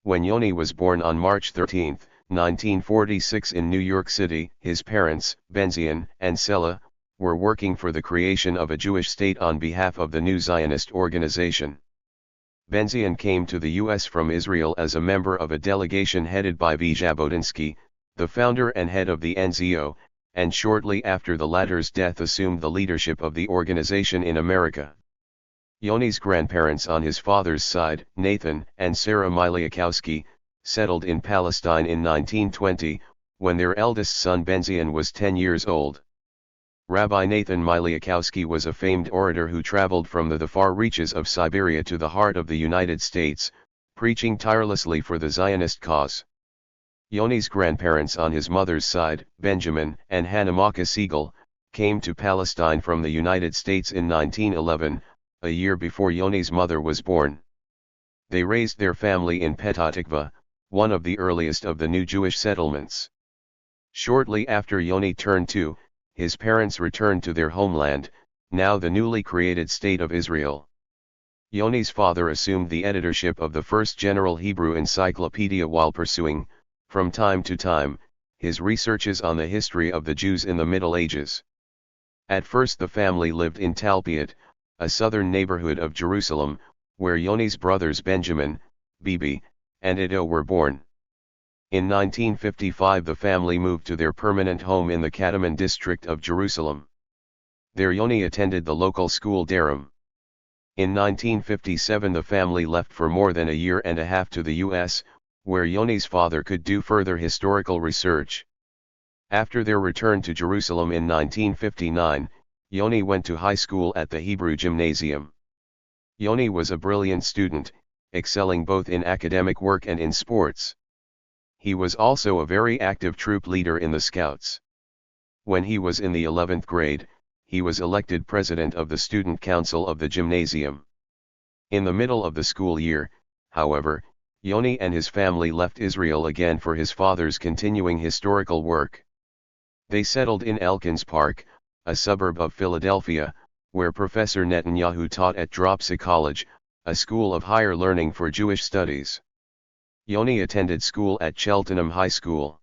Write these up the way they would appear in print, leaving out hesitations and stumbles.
When Yoni was born on March 13, 1946 in New York City, his parents, Benzion and Sela, were working for the creation of a Jewish state on behalf of the new Zionist organization. Benzion came to the U.S. from Israel as a member of a delegation headed by V. Jabotinsky, the founder and head of the NZO, and shortly after the latter's death assumed the leadership of the organization in America. Yoni's grandparents on his father's side, Nathan and Sarah Miliakowski, settled in Palestine in 1920, when their eldest son Benzion was 10 years old. Rabbi Nathan Miliakowski was a famed orator who traveled from the far reaches of Siberia to the heart of the United States, preaching tirelessly for the Zionist cause. Yoni's grandparents on his mother's side, Benjamin and Hannah Maka Siegel, came to Palestine from the United States in 1911, a year before Yoni's mother was born. They raised their family in Petah Tikva, one of the earliest of the new Jewish settlements. Shortly after Yoni turned 2, his parents returned to their homeland, now the newly created State of Israel. Yoni's father assumed the editorship of the first General Hebrew Encyclopedia while pursuing, from time to time, his researches on the history of the Jews in the Middle Ages. At first the family lived in Talpiot, a southern neighborhood of Jerusalem, where Yoni's brothers Benjamin, Bibi, and Ido were born. In 1955 the family moved to their permanent home in the Kataman district of Jerusalem. There Yoni attended the local school Durham. In 1957 the family left for more than a year and a half to the U.S., where Yoni's father could do further historical research. After their return to Jerusalem in 1959, Yoni went to high school at the Hebrew Gymnasium. Yoni was a brilliant student, excelling both in academic work and in sports. He was also a very active troop leader in the Scouts. When he was in the 11th grade, he was elected president of the student council of the gymnasium. In the middle of the school year, however, Yoni and his family left Israel again for his father's continuing historical work. They settled in Elkins Park, a suburb of Philadelphia, where Professor Netanyahu taught at Dropsy College, a school of higher learning for Jewish studies. Yoni attended school at Cheltenham High School.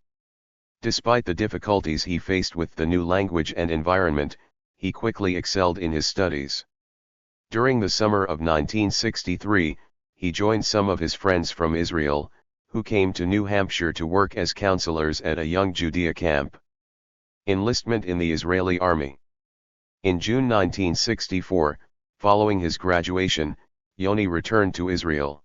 Despite the difficulties he faced with the new language and environment, he quickly excelled in his studies. During the summer of 1963, he joined some of his friends from Israel, who came to New Hampshire to work as counselors at a young Judea camp. Enlistment in the Israeli Army. In June 1964, following his graduation, Yoni returned to Israel.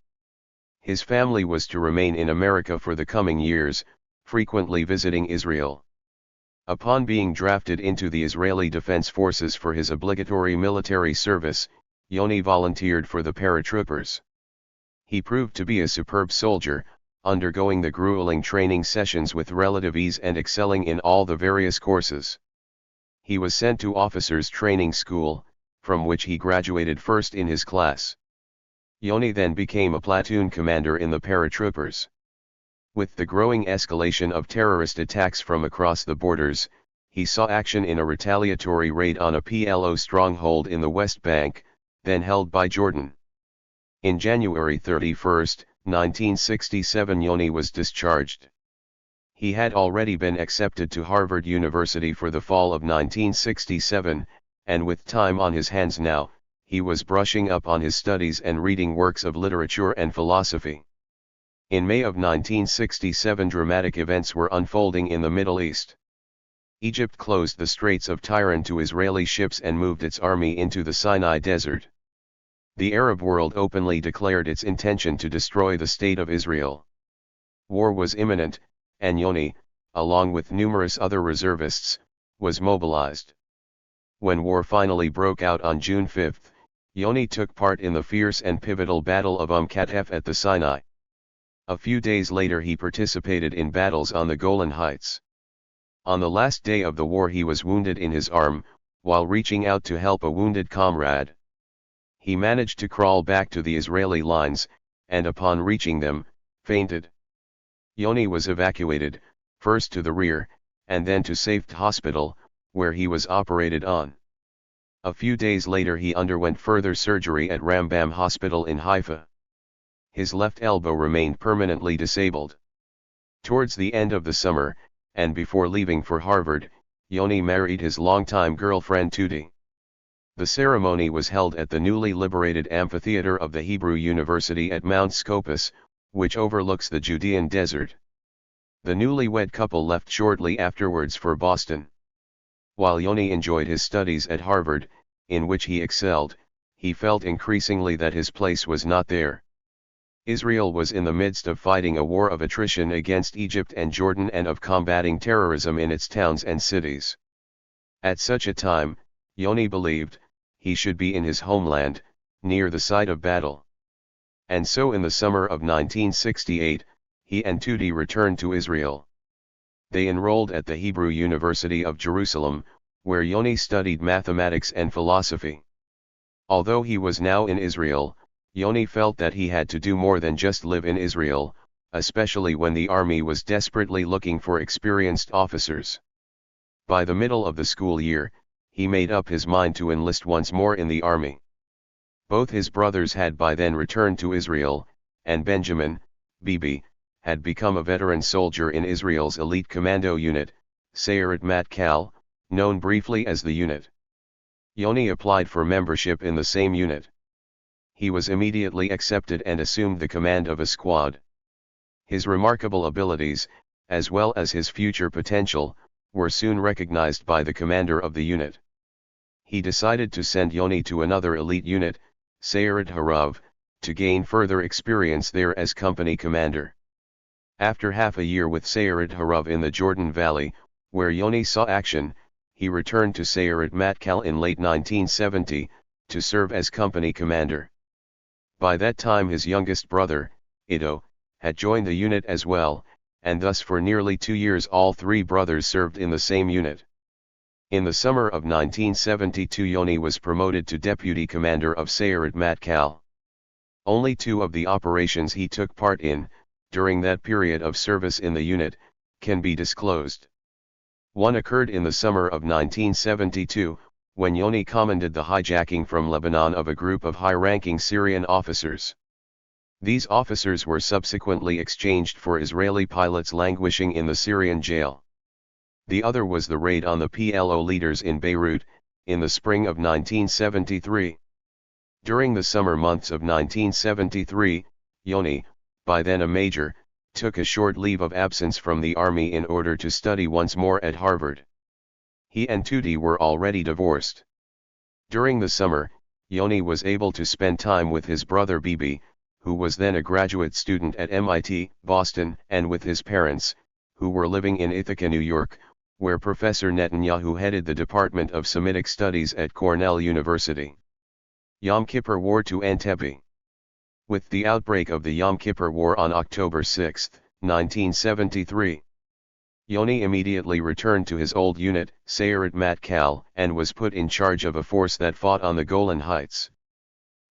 His family was to remain in America for the coming years, frequently visiting Israel. Upon being drafted into the Israeli Defense Forces for his obligatory military service, Yoni volunteered for the paratroopers. He proved to be a superb soldier, undergoing the grueling training sessions with relative ease and excelling in all the various courses. He was sent to officers' training school, from which he graduated first in his class. Yoni then became a platoon commander in the paratroopers. With the growing escalation of terrorist attacks from across the borders, he saw action in a retaliatory raid on a PLO stronghold in the West Bank, then held by Jordan. In January 31, 1967 Yoni was discharged. He had already been accepted to Harvard University for the fall of 1967, and with time on his hands now, he was brushing up on his studies and reading works of literature and philosophy. In May of 1967 dramatic events were unfolding in the Middle East. Egypt closed the Straits of Tiran to Israeli ships and moved its army into the Sinai Desert. The Arab world openly declared its intention to destroy the State of Israel. War was imminent, and Yoni, along with numerous other reservists, was mobilized. When war finally broke out on June 5, Yoni took part in the fierce and pivotal Battle of Katef at the Sinai. A few days later he participated in battles on the Golan Heights. On the last day of the war he was wounded in his arm, while reaching out to help a wounded comrade. He managed to crawl back to the Israeli lines, and upon reaching them, fainted. Yoni was evacuated, first to the rear, and then to Safed Hospital, where he was operated on. A few days later he underwent further surgery at Rambam Hospital in Haifa. his left elbow remained permanently disabled. Towards the end of the summer, and before leaving for Harvard, Yoni married his longtime girlfriend Tuti. The ceremony was held at the newly liberated amphitheater of the Hebrew University at Mount Scopus, which overlooks the Judean desert. The newlywed couple left shortly afterwards for Boston. While Yoni enjoyed his studies at Harvard, in which he excelled, he felt increasingly that his place was not there. Israel was in the midst of fighting a war of attrition against Egypt and Jordan and of combating terrorism in its towns and cities. At such a time, Yoni believed, he should be in his homeland, near the site of battle. And so in the summer of 1968, he and Tuti returned to Israel. They enrolled at the Hebrew University of Jerusalem, where Yoni studied mathematics and philosophy. Although he was now in Israel, Yoni felt that he had to do more than just live in Israel, especially when the army was desperately looking for experienced officers. By the middle of the school year, he made up his mind to enlist once more in the army. Both his brothers had by then returned to Israel, and Benjamin, Bibi, had become a veteran soldier in Israel's elite commando unit, Sayeret Matkal, known briefly as the unit. Yoni applied for membership in the same unit. He was immediately accepted and assumed the command of a squad. His remarkable abilities, as well as his future potential, were soon recognized by the commander of the unit. He decided to send Yoni to another elite unit, Sayeret Harav, to gain further experience there as company commander. After half a year with Sayeret Harav in the Jordan Valley, where Yoni saw action, he returned to Sayeret Matkal in late 1970, to serve as company commander. By that time his youngest brother, Ido, had joined the unit as well, and thus for nearly 2 years all three brothers served in the same unit. In the summer of 1972 Yoni was promoted to deputy commander of Sayeret Matkal. Only 2 of the operations he took part in, during that period of service in the unit, can be disclosed. One occurred in the summer of 1972, when Yoni commanded the hijacking from Lebanon of a group of high-ranking Syrian officers. These officers were subsequently exchanged for Israeli pilots languishing in the Syrian jail. The other was the raid on the PLO leaders in Beirut, in the spring of 1973. During the summer months of 1973, Yoni, by then a major, took a short leave of absence from the army in order to study once more at Harvard. He and Tuti were already divorced. During the summer, Yoni was able to spend time with his brother Bibi, who was then a graduate student at MIT, Boston, and with his parents, who were living in Ithaca, New York, where Professor Netanyahu headed the Department of Semitic Studies at Cornell University. Yom Kippur War to Entebbe. With the outbreak of the Yom Kippur War on October 6, 1973, Yoni immediately returned to his old unit, Sayeret Matkal, and was put in charge of a force that fought on the Golan Heights.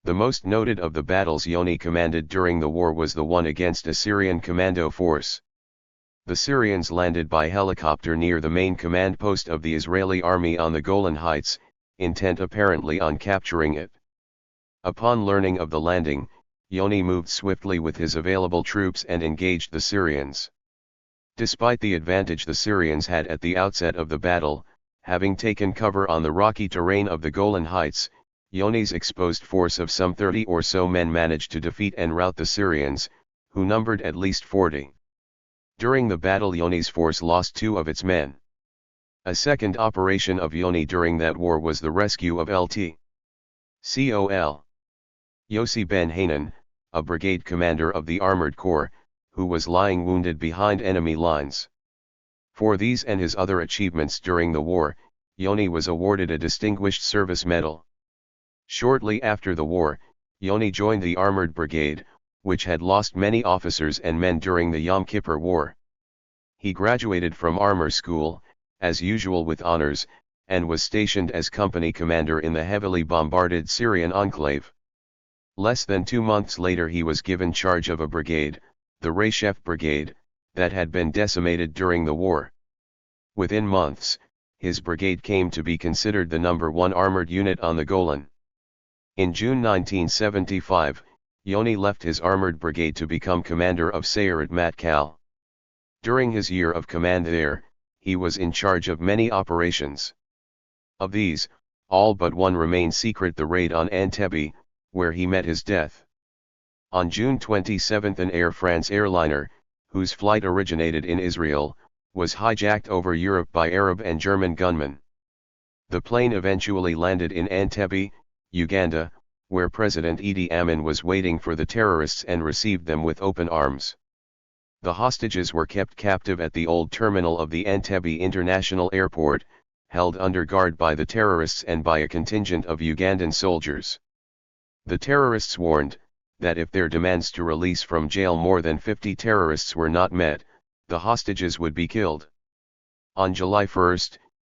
The most noted of the battles Yoni commanded during the war was the one against a Syrian commando force. The Syrians landed by helicopter near the main command post of the Israeli army on the Golan Heights, intent apparently on capturing it. Upon learning of the landing, Yoni moved swiftly with his available troops and engaged the Syrians. Despite the advantage the Syrians had at the outset of the battle, having taken cover on the rocky terrain of the Golan Heights, Yoni's exposed force of some 30 or so men managed to defeat and rout the Syrians, who numbered at least 40. During the battle Yoni's force lost 2 of its men. A second operation of Yoni during that war was the rescue of Lt. Col. Yossi Ben Hanan, a brigade commander of the Armored Corps, who was lying wounded behind enemy lines. For these and his other achievements during the war, Yoni was awarded a Distinguished Service Medal. Shortly after the war, Yoni joined the Armored Brigade, which had lost many officers and men during the Yom Kippur War. He graduated from armor school, as usual with honors, and was stationed as company commander in the heavily bombarded Syrian enclave. Less than 2 months later he was given charge of a brigade, the Reshef Brigade, that had been decimated during the war. Within months, his brigade came to be considered the #1 armored unit on the Golan. In June 1975, Yoni left his armored brigade to become commander of Sayeret Matkal. During his year of command there, he was in charge of many operations. Of these, all but one remained secret: the raid on Entebbe, where he met his death. On June 27 an Air France airliner, whose flight originated in Israel, was hijacked over Europe by Arab and German gunmen. The plane eventually landed in Entebbe, Uganda, where President Idi Amin was waiting for the terrorists and received them with open arms. The hostages were kept captive at the old terminal of the Entebbe International Airport, held under guard by the terrorists and by a contingent of Ugandan soldiers. The terrorists warned that if their demands to release from jail more than 50 terrorists were not met, the hostages would be killed. On July 1,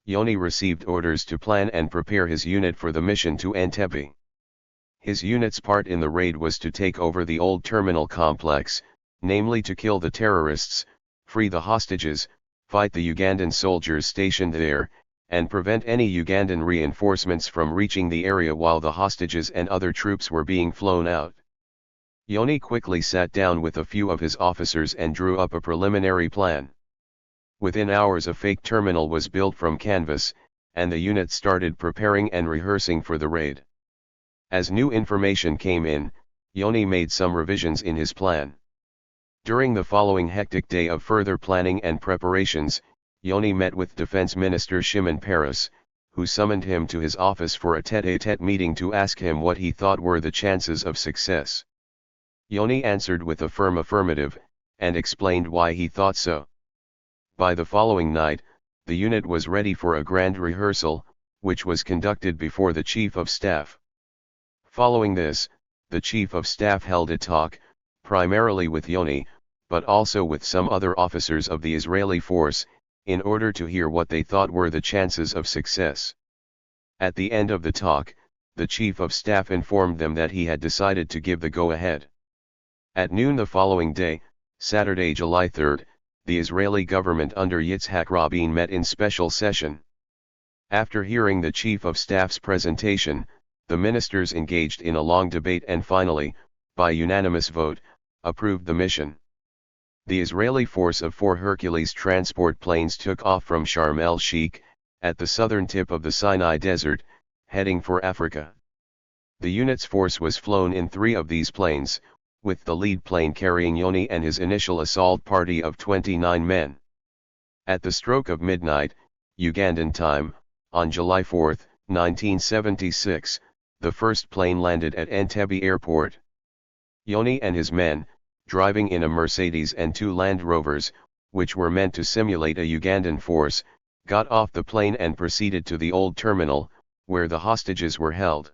Yoni received orders to plan and prepare his unit for the mission to Entebbe. His unit's part in the raid was to take over the old terminal complex, namely to kill the terrorists, free the hostages, fight the Ugandan soldiers stationed there, and prevent any Ugandan reinforcements from reaching the area while the hostages and other troops were being flown out. Yoni quickly sat down with a few of his officers and drew up a preliminary plan. Within hours a fake terminal was built from canvas, and the unit started preparing and rehearsing for the raid. As new information came in, Yoni made some revisions in his plan. During the following hectic day of further planning and preparations, Yoni met with Defense Minister Shimon Peres, who summoned him to his office for a tête-à-tête meeting to ask him what he thought were the chances of success. Yoni answered with a firm affirmative, and explained why he thought so. By the following night, the unit was ready for a grand rehearsal, which was conducted before the Chief of Staff. Following this, the Chief of Staff held a talk, primarily with Yoni, but also with some other officers of the Israeli force, in order to hear what they thought were the chances of success. At the end of the talk, the Chief of Staff informed them that he had decided to give the go-ahead. At noon the following day, Saturday, July 3, the Israeli government under Yitzhak Rabin met in special session. After hearing the Chief of Staff's presentation, the ministers engaged in a long debate and finally, by unanimous vote, approved the mission. The Israeli force of 4 Hercules transport planes took off from Sharm el-Sheikh, at the southern tip of the Sinai Desert, heading for Africa. The unit's force was flown in 3 of these planes, with the lead plane carrying Yoni and his initial assault party of 29 men. At the stroke of midnight, Ugandan time, on July 4, 1976, the first plane landed at Entebbe Airport. Yoni and his men, driving in a Mercedes and 2 Land Rovers, which were meant to simulate a Ugandan force, got off the plane and proceeded to the old terminal, where the hostages were held.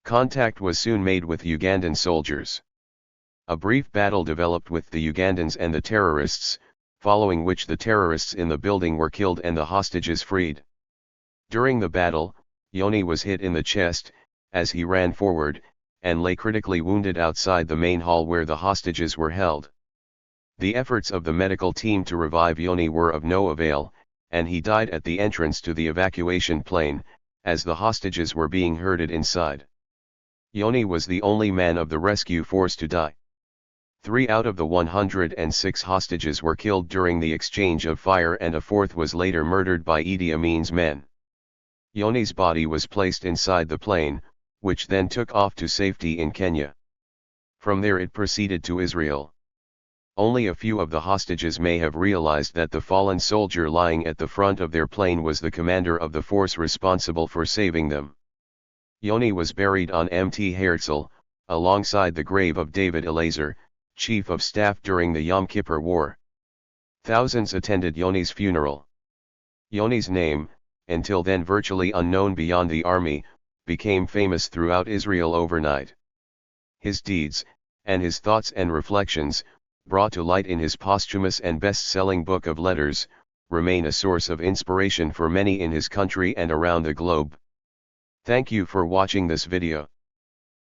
Contact was soon made with Ugandan soldiers. A brief battle developed with the Ugandans and the terrorists, following which the terrorists in the building were killed and the hostages freed. During the battle, Yoni was hit in the chest, as he ran forward, and lay critically wounded outside the main hall where the hostages were held. The efforts of the medical team to revive Yoni were of no avail, and he died at the entrance to the evacuation plane, as the hostages were being herded inside. Yoni was the only man of the rescue force to die. 3 out of the 106 hostages were killed during the exchange of fire and a 4th was later murdered by Idi Amin's men. Yoni's body was placed inside the plane, which then took off to safety in Kenya. From there it proceeded to Israel. Only a few of the hostages may have realized that the fallen soldier lying at the front of their plane was the commander of the force responsible for saving them. Yoni was buried on Mt. Herzl, alongside the grave of David Elazer, Chief of Staff during the Yom Kippur War. Thousands attended Yoni's funeral. Yoni's name, until then virtually unknown beyond the army, became famous throughout Israel overnight. His deeds, and his thoughts and reflections, brought to light in his posthumous and best-selling book of letters, remain a source of inspiration for many in his country and around the globe. Thank you for watching this video.